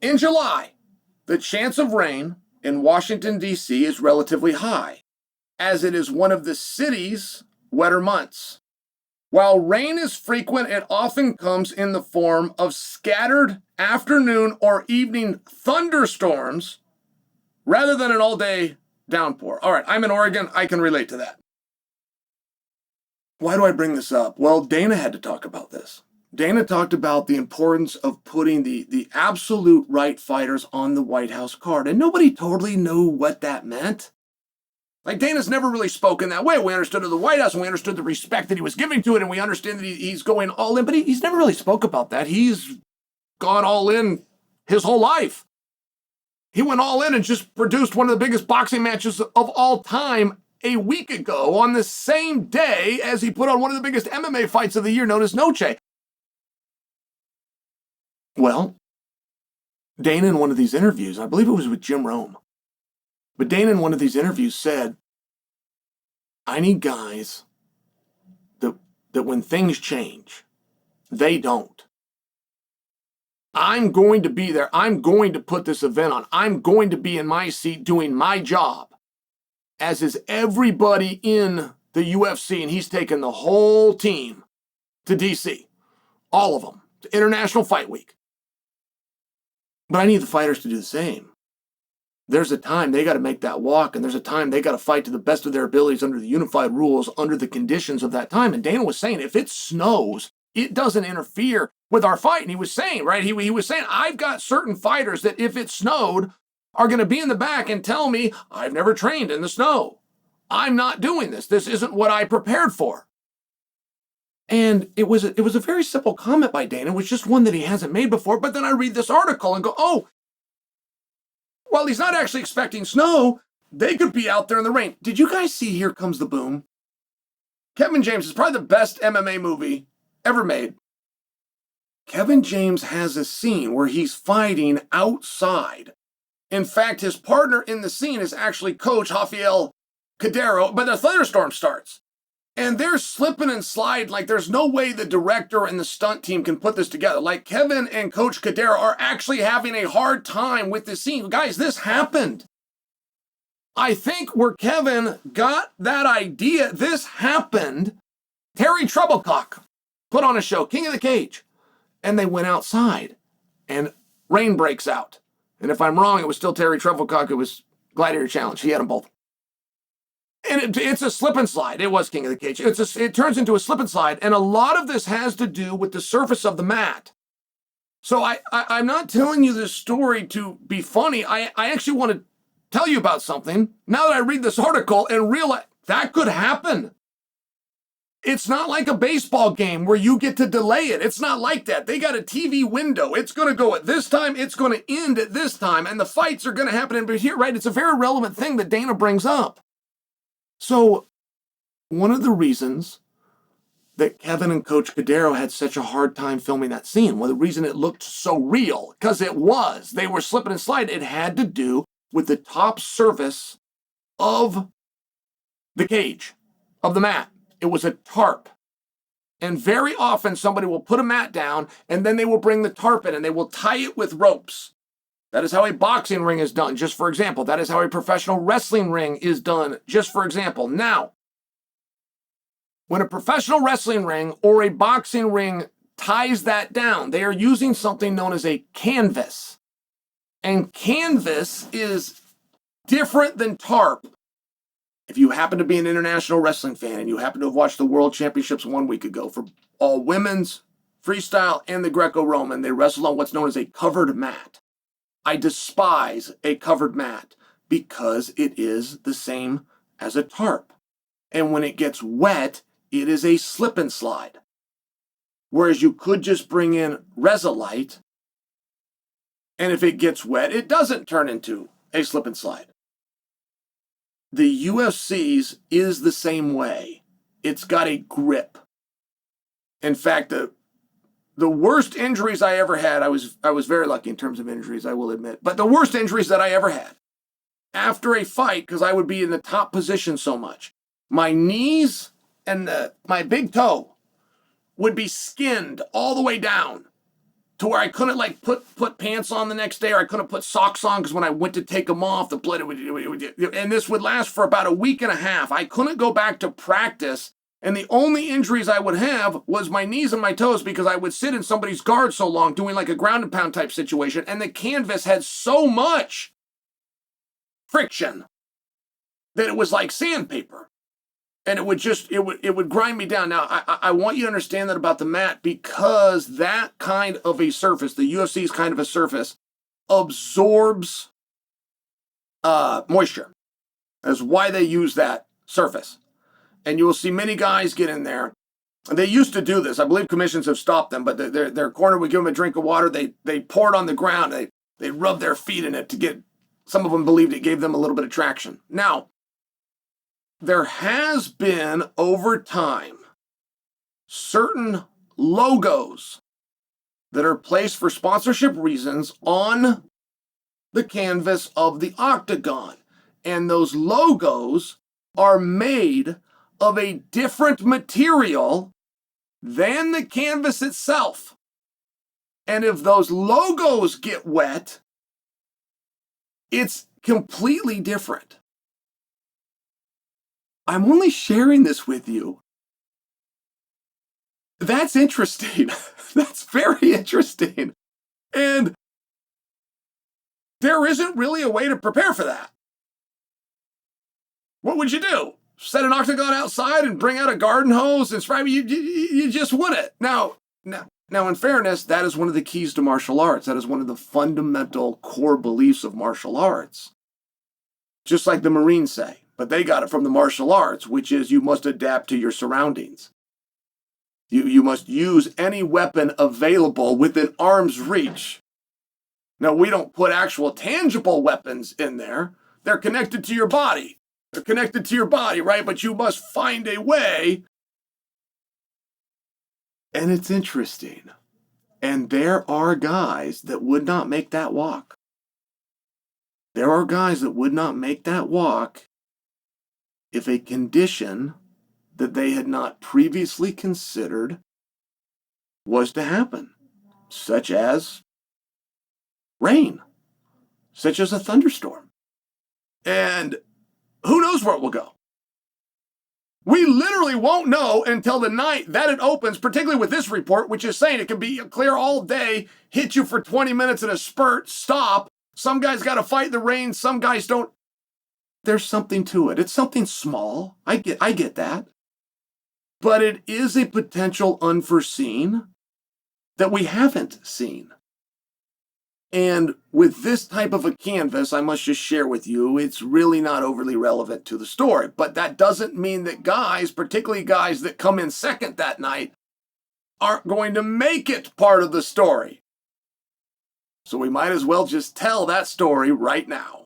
In July, the chance of rain in Washington, D.C. is relatively high, as it is one of the city's wetter months. While rain is frequent, it often comes in the form of scattered afternoon or evening thunderstorms rather than an all-day downpour. All right, I'm in Oregon. I can relate to that. Why do I bring this up? Well, Dana had to talk about this. Dana talked about the importance of putting the absolute right fighters on the White House card, and nobody totally knew what that meant. Like, Dana's never really spoken that way. We understood the White House, and we understood the respect that he was giving to it, and we understand that he's going all in, but he's never really spoke about that. He's gone all in his whole life. He went all in and just produced one of the biggest boxing matches of all time a week ago on the same day as he put on one of the biggest MMA fights of the year known as Noche. Well, Dana in one of these interviews, I believe it was with Jim Rome, but Dana in one of these interviews said, I need guys that when things change, they don't. I'm going to be there. I'm going to put this event on. I'm going to be in my seat doing my job, as is everybody in the UFC, and he's taken the whole team to DC, all of them, to International Fight Week. But I need the fighters to do the same. There's a time they got to make that walk, and there's a time they got to fight to the best of their abilities under the unified rules, under the conditions of that time. And Dana was saying, if it snows, it doesn't interfere with our fight. And he was saying, right, he was saying, I've got certain fighters that if it snowed are going to be in the back and tell me, I've never trained in the snow. I'm not doing this. This isn't what I prepared for. And it was a very simple comment by Dana. It was just one that he hasn't made before. But then I read this article and go, oh, well, he's not actually expecting snow. They could be out there in the rain. Did you guys see Here Comes the Boom? Kevin James is probably the best MMA movie ever made. Kevin James has a scene where he's fighting outside. In fact, his partner in the scene is actually Coach Rafael Cadero, but the thunderstorm starts. And they're slipping and sliding like there's no way the director and the stunt team can put this together. Like, Kevin and Coach Cadero are actually having a hard time with this scene. Guys, this happened. I think where Kevin got that idea, this happened. Terry Trebilcock put on a show, King of the Cage, and they went outside, and rain breaks out. And if I'm wrong, it was still Terry Trebilcock. It was Gladiator Challenge. He had them both. And it's a slip and slide. It was King of the Cage. It turns into a slip and slide. And a lot of this has to do with the surface of the mat. So I'm not telling you this story to be funny. I actually want to tell you about something now that I read this article and realize that could happen. It's not like a baseball game where you get to delay it. It's not like that. They got a TV window. It's going to go at this time. It's going to end at this time. And the fights are going to happen in here, right? It's a very relevant thing that Dana brings up. So one of the reasons that Kevin and Coach Cadero had such a hard time filming that scene, well, the reason it looked so real, because it was, they were slipping and sliding, it had to do with the top surface of the cage, of the mat. It was a tarp. And very often somebody will put a mat down and then they will bring the tarp in and they will tie it with ropes. That is how a boxing ring is done, just for example. That is how a professional wrestling ring is done, just for example. Now, when a professional wrestling ring or a boxing ring ties that down, they are using something known as a canvas. And canvas is different than tarp. If you happen to be an international wrestling fan and you happen to have watched the World Championships 1 week ago for all women's, freestyle, and the Greco-Roman, they wrestled on what's known as a covered mat. I despise a covered mat because it is the same as a tarp. And when it gets wet, it is a slip and slide. Whereas you could just bring in Resolite, and if it gets wet, it doesn't turn into a slip and slide. The UFC's is the same way. It's got a grip. In fact, the worst injuries I ever had, I was very lucky in terms of injuries, I will admit, but the worst injuries that I ever had after a fight, because I would be in the top position so much, my knees and my big toe would be skinned all the way down to where I couldn't like put pants on the next day, or I couldn't put socks on because when I went to take them off, the blood and this would last for about a week and a half. I couldn't go back to practice, and the only injuries I would have was my knees and my toes because I would sit in somebody's guard so long doing like a ground and pound type situation, and the canvas had so much friction that it was like sandpaper. And it would grind me down. Now, I want you to understand that about the mat, because that kind of a surface, the UFC's kind of a surface, absorbs moisture. That's why they use that surface. And you will see many guys get in there. They used to do this. I believe commissions have stopped them, but their corner would give them a drink of water. They pour it on the ground. They rub their feet in it to get, some of them believed it gave them a little bit of traction. Now, there has been, over time, certain logos that are placed for sponsorship reasons on the canvas of the octagon. And those logos are made of a different material than the canvas itself. And if those logos get wet, it's completely different. I'm only sharing this with you. That's interesting. That's very interesting. And there isn't really a way to prepare for that. What would you do? Set an octagon outside and bring out a garden hose and spray? You just wouldn't. Now, in fairness, that is one of the keys to martial arts. That is one of the fundamental core beliefs of martial arts. Just like the Marines say. But they got it from the martial arts, which is you must adapt to your surroundings. You must use any weapon available within arm's reach. Now, we don't put actual tangible weapons in there. They're connected to your body. They're connected to your body, right? But you must find a way. And it's interesting. And there are guys that would not make that walk. There are guys that would not make that walk if a condition that they had not previously considered was to happen, such as rain, such as a thunderstorm. And who knows where it will go? We literally won't know until the night that it opens, particularly with this report, which is saying it can be clear all day, hit you for 20 minutes in a spurt, stop. Some guys got to fight the rain, some guys don't. There's something to it. It's something small. I get that. But it is a potential unforeseen that we haven't seen. And with this type of a canvas, I must just share with you, it's really not overly relevant to the story. But that doesn't mean that guys, particularly guys that come in second that night, aren't going to make it part of the story. So we might as well just tell that story right now.